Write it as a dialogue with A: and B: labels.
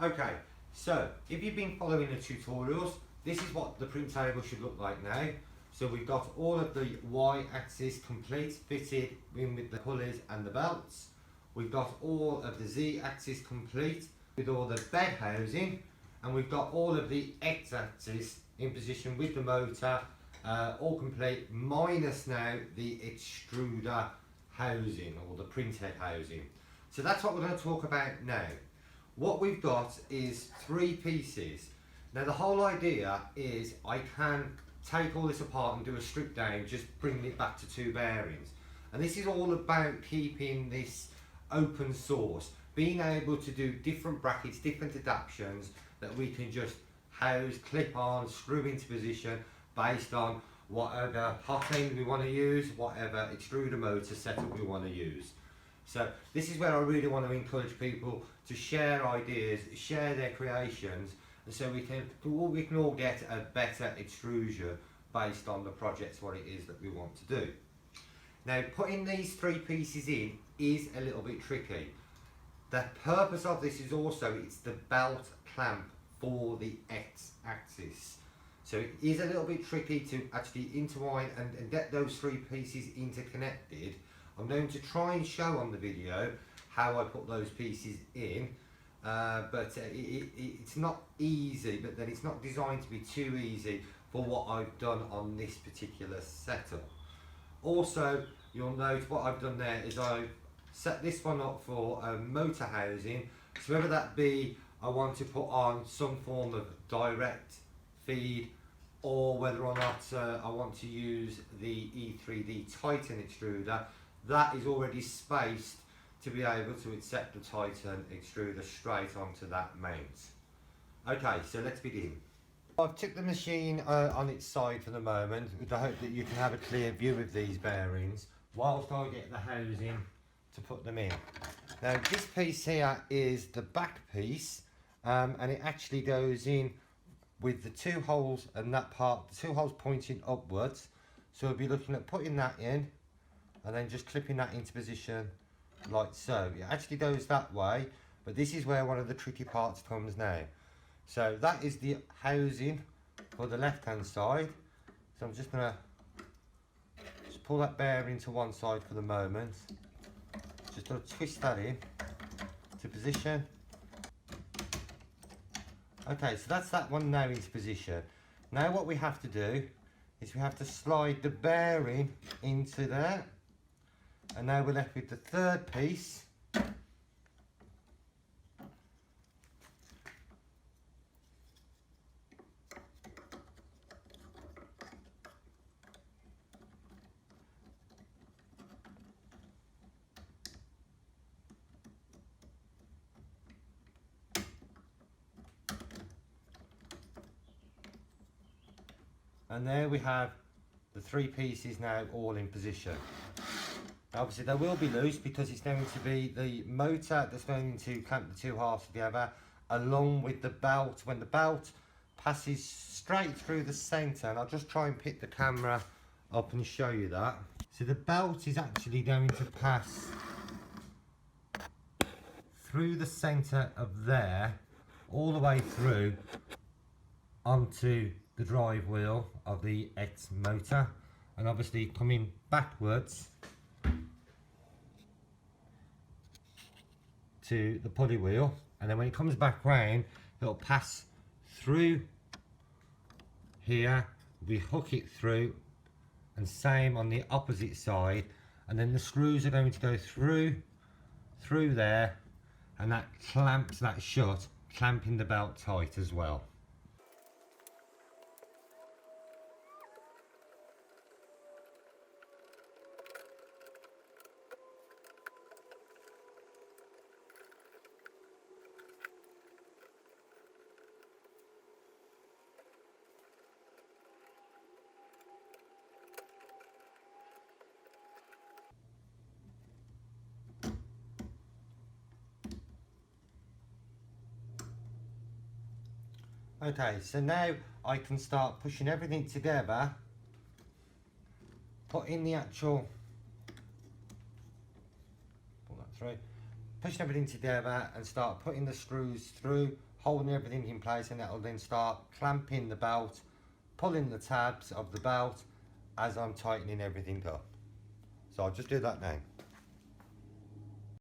A: Okay, so if you've been following the tutorials, this is what the print table should look like now. So we've got all of the Y-axis complete, fitted in with the pulleys and the belts. We've got all of the Z-axis complete with all the bed housing, and we've got all of the X-axis in position with the motor, all complete, minus now the extruder housing or the printhead housing. So that's what we're going to talk about now. What we've got is 3 pieces. Now the whole idea is I can take all this apart and do a strip down, just bringing it back to 2 bearings. And this is all about keeping this open source, being able to do different brackets, different adaptations that we can just house, clip on, screw into position based on whatever hot end we want to use, whatever extruder motor setup we want to use. So this is where I really want to encourage people to share ideas, share their creations, and so we can all get a better extrusion based on the projects, what it is that we want to do. Now putting these 3 pieces in is a little bit tricky. The purpose of this is also it's the belt clamp for the X-axis. So it is a little bit tricky to actually intertwine and get those 3 pieces interconnected. I'm going to try and show on the video how I put those pieces in, but it's not easy, but then it's not designed to be too easy for what I've done on this particular setup. Also, you'll note what I've done there is I've set this one up for motor housing, so whether that be I want to put on some form of direct feed, or whether or not I want to use the E3D Titan extruder, that is already spaced to be able to accept the Titan extruder straight onto that mount. Okay, so let's begin. I've took the machine on its side for the moment with the hope that you can have a clear view of these bearings whilst I get the housing to put them in. Now this piece here is the back piece, and it actually goes in with the 2 holes and that part, the 2 holes pointing upwards. So we'll be looking at putting that in and then just clipping that into position like so. It actually goes that way, but this is where one of the tricky parts comes now. So that is the housing for the left hand side. So I'm just going to pull that bearing to one side for the moment. Just going to twist that in to position. Okay, so that's that one now into position. Now what we have to do is we have to slide the bearing into there, and now we're left with the 3rd piece. And there we have the 3 pieces now all in position. Obviously they will be loose because it's going to be the motor that's going to clamp the 2 halves together, along with the belt. When the belt passes straight through the centre, and I'll just try and pick the camera up and show you that. So the belt is actually going to pass through the centre of there, all the way through onto the drive wheel of the X motor, and obviously coming backwards to the pulley wheel, and then when it comes back round it'll pass through here, we hook it through, and same on the opposite side, and then the screws are going to go through there, and that clamps that shut, clamping the belt tight as well. Okay, so now I can start pushing everything together, put in the actual, pull that through, pushing everything together and start putting the screws through, holding everything in place, and that will then start clamping the belt, pulling the tabs of the belt as I'm tightening everything up. So I'll just do that now.